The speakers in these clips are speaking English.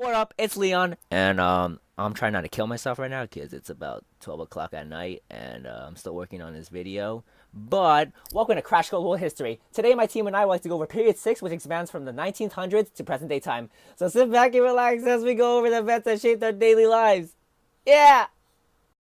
What up? It's Leon, and I'm trying not to kill myself right now because it's about 12 o'clock at night, and I'm still working on this video. But welcome to Crash Global History. Today, my team and I would like to go over Period 6, which expands from the 1900s to present day time. So sit back and relax as we go over the events that shaped our daily lives. Yeah!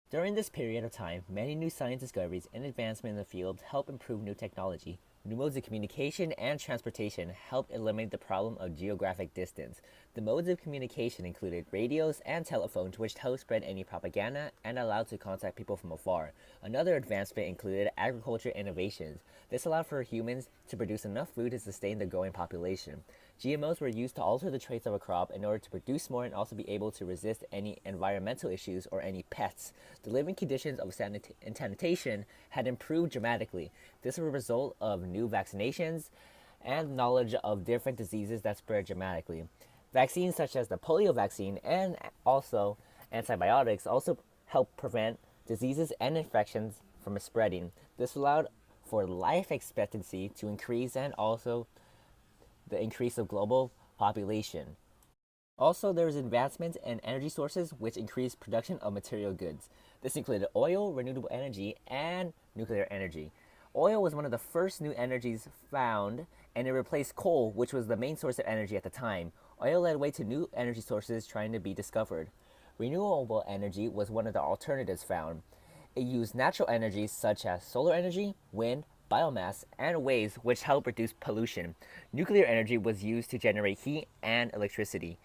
During this period of time, many new science discoveries and advancements in the field helped improve new technology. New modes of communication and transportation helped eliminate the problem of geographic distance. The modes of communication included radios and telephones, which helped spread any propaganda and allowed to contact people from afar. Another advancement included agriculture innovations. This allowed for humans to produce enough food to sustain the growing population. GMOs were used to alter the traits of a crop in order to produce more and also be able to resist any environmental issues or any pests. The living conditions of sanitation had improved dramatically. This was a result of new vaccinations and knowledge of different diseases that spread dramatically. Vaccines such as the polio vaccine and also antibiotics also help prevent diseases and infections from spreading. This allowed for life expectancy to increase and also the increase of global population. Also, there was advancements in energy sources which increased production of material goods. This included oil, renewable energy, and nuclear energy. Oil was one of the first new energies found, and it replaced coal, which was the main source of energy at the time. Oil led way to new energy sources trying to be discovered. Renewable energy was one of the alternatives found. It used natural energies such as solar energy, wind, biomass, and waves which help reduce pollution. Nuclear energy was used to generate heat and electricity.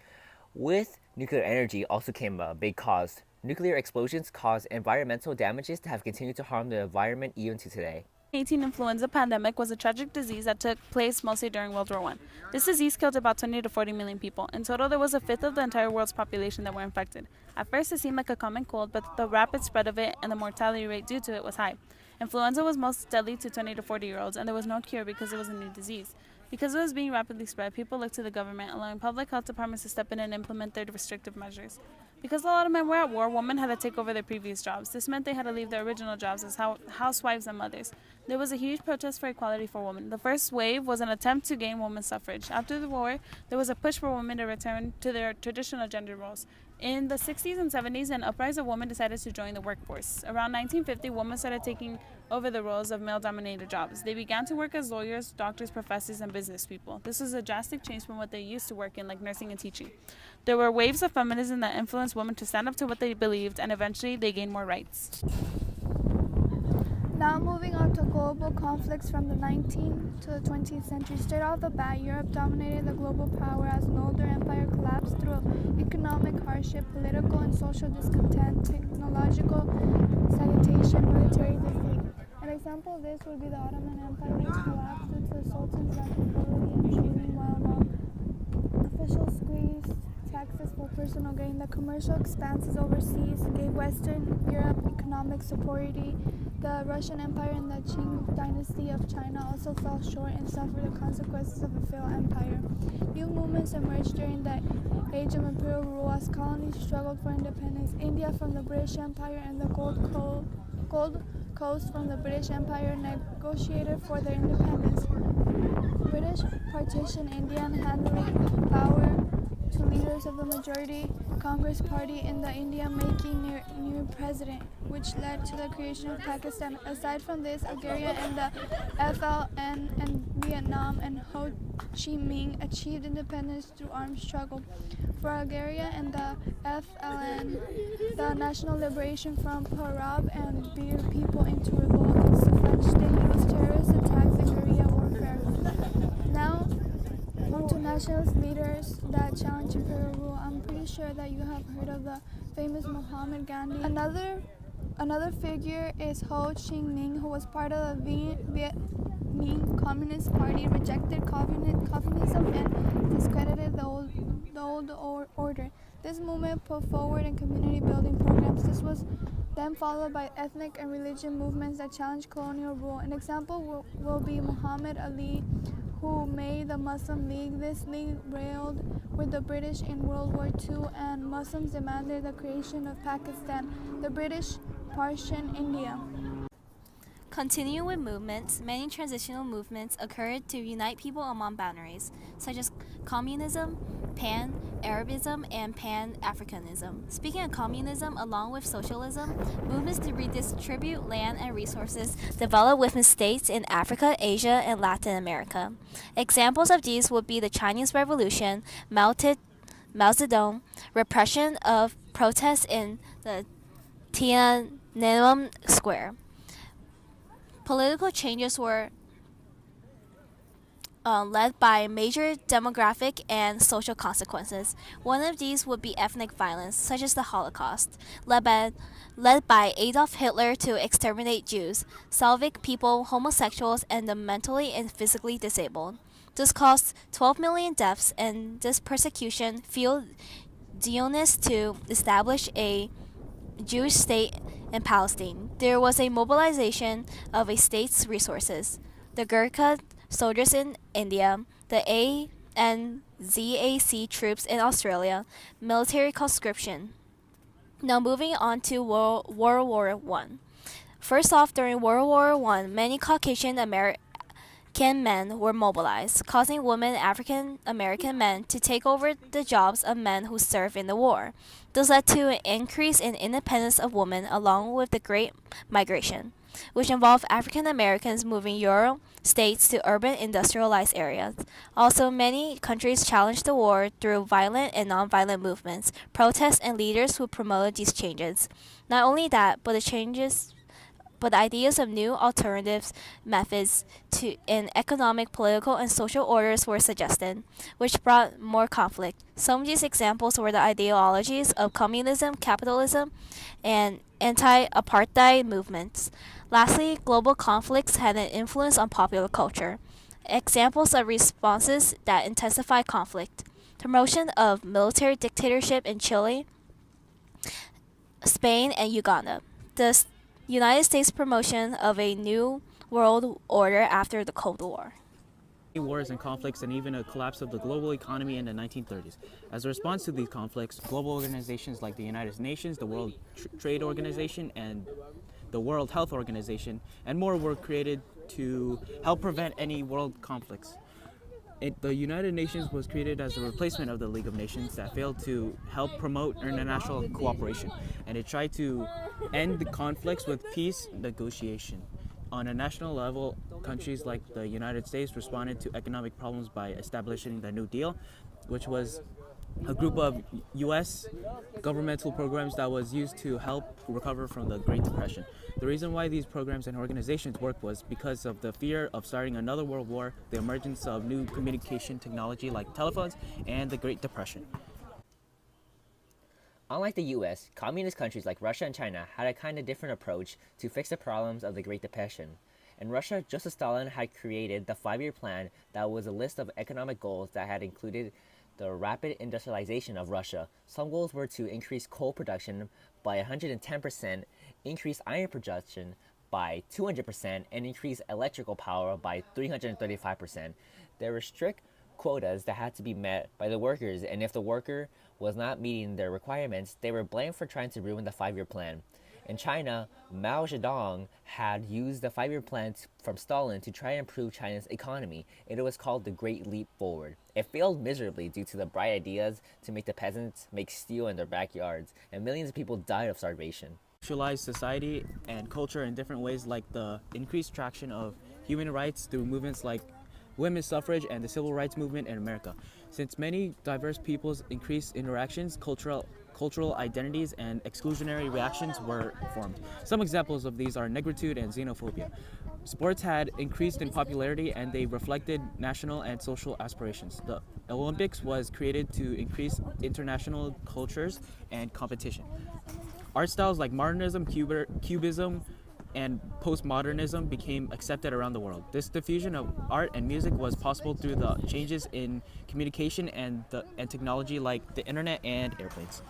With nuclear energy also came a big cost. Nuclear explosions caused environmental damages that have continued to harm the environment even to today. 18 influenza pandemic was a tragic disease that took place mostly during World War I. This disease killed about 20 to 40 million people. In total, there was a fifth of the entire world's population that were infected. At first, it seemed like a common cold, but the rapid spread of it and the mortality rate due to it was high. Influenza was most deadly to 20 to 40-year-olds, and there was no cure because it was a new disease. Because it was being rapidly spread, people looked to the government, allowing public health departments to step in and implement their restrictive measures. Because a lot of men were at war, women had to take over their previous jobs. This meant they had to leave their original jobs as housewives and mothers. There was a huge protest for equality for women. The first wave was an attempt to gain women's suffrage. After the war, there was a push for women to return to their traditional gender roles. In the 60s and 70s, an uprising of women decided to join the workforce. Around 1950, women started taking over the roles of male-dominated jobs. They began to work as lawyers, doctors, professors, and business people. This was a drastic change from what they used to work in, like nursing and teaching. There were waves of feminism that influenced women to stand up to what they believed, and eventually they gained more rights. Now moving on to global conflicts from the 19th to the 20th century. Straight off the bat, Europe dominated the global power as an older empire collapsed through economic hardship, political and social discontent, technological stagnation, military defeat. An example of this would be the Ottoman Empire, which collapsed due to the Sultan's lack of ability and training, while officials squeezed taxes for personal gain. The commercial expanses overseas gave Western Europe economic superiority. The Russian Empire and the Qing dynasty of China also fell short and suffered the consequences of a failed empire. New movements emerged during the age of imperial rule as colonies struggled for independence. India from the British Empire and the Gold Coast from the British Empire negotiated for their independence. British partitioned India and handed power to leaders of the majority Congress Party in the India, making new president, which led to the creation of Pakistan. Aside from this, Algeria and the FLN and Vietnam and Ho Chi Minh achieved independence through armed struggle. For Algeria and the FLN, the National Liberation Front Punjab and beat people into revolt against the French. They used terrorist attacks and guerrilla warfare. Now, on to nationalist leaders that challenge imperial rule. I'm pretty sure that you have heard of the famous Mahatma Gandhi. Another figure is Ho Chi Minh, who was part of the Viet Minh Communist Party, rejected communism and discredited the old order. This movement put forward in community building programs. This was then followed by ethnic and religion movements that challenged colonial rule. An example will be Muhammad Ali, who made the Muslim League. This league railed with the British in World War II, and Muslims demanded the creation of Pakistan. The British partitioned India. Continuing with movements, many transitional movements occurred to unite people among boundaries, such as communism, Pan-Arabism, and Pan-Africanism. Speaking of communism, along with socialism, movements to redistribute land and resources developed within states in Africa, Asia, and Latin America. Examples of these would be the Chinese Revolution, Mao Zedong, repression of protests in the Tiananmen Square. Political changes were led by major demographic and social consequences. One of these would be ethnic violence, such as the Holocaust, led by Adolf Hitler to exterminate Jews, Slavic people, homosexuals, and the mentally and physically disabled. This caused 12 million deaths, and this persecution fueled Zionists to establish a Jewish state in Palestine. There was a mobilization of a state's resources. The Gurkha soldiers in India, the ANZAC troops in Australia, military conscription. Now moving on to World War I. First off, during World War I, many Caucasian American men were mobilized, causing women African American men to take over the jobs of men who served in the war. This led to an increase in independence of women along with the Great Migration, which involved African Americans moving Euro states to urban industrialized areas. Also, many countries challenged the war through violent and nonviolent movements, protests, and leaders who promoted these changes. Not only that, but the ideas of new alternatives methods in economic, political, and social orders were suggested, which brought more conflict. Some of these examples were the ideologies of communism, capitalism, and anti-apartheid movements. Lastly, global conflicts had an influence on popular culture. Examples of responses that intensify conflict: promotion of military dictatorship in Chile, Spain, and Uganda. The United States promotion of a new world order after the Cold War. Wars and conflicts, and even a collapse of the global economy in the 1930s. As a response to these conflicts, global organizations like the United Nations, the World Trade Organization, and the World Health Organization, and more were created to help prevent any world conflicts. The United Nations was created as a replacement of the League of Nations that failed to help promote international cooperation, and it tried to end the conflicts with peace negotiation. On a national level, countries like the United States responded to economic problems by establishing the New Deal, which was a group of U.S. governmental programs that was used to help recover from the Great Depression. The reason why these programs and organizations worked was because of the fear of starting another world war, the emergence of new communication technology like telephones, and the Great Depression. Unlike the US, communist countries like Russia and China had a kind of different approach to fix the problems of the Great Depression. In Russia, Joseph Stalin had created the 5-year plan that was a list of economic goals that had included the rapid industrialization of Russia. Some goals were to increase coal production by 110%, increase iron production by 200%, and increase electrical power by 335%. There were strict quotas that had to be met by the workers, and if the worker was not meeting their requirements, they were blamed for trying to ruin the 5-year plan. In China, Mao Zedong had used the 5-year plan from Stalin to try and improve China's economy. It was called the Great Leap Forward. It failed miserably due to the bright ideas to make the peasants make steel in their backyards, and millions of people died of starvation. Socialize society and culture in different ways, like the increased traction of human rights through movements like women's suffrage and the civil rights movement in America. Since many diverse peoples increased interactions, cultural identities, and exclusionary reactions were formed. Some examples of these are negritude and xenophobia. Sports had increased in popularity, and they reflected national and social aspirations. The Olympics was created to increase international cultures and competition. Art styles like modernism, cubism, and postmodernism became accepted around the world. This diffusion of art and music was possible through the changes in communication and technology like the internet and airplanes.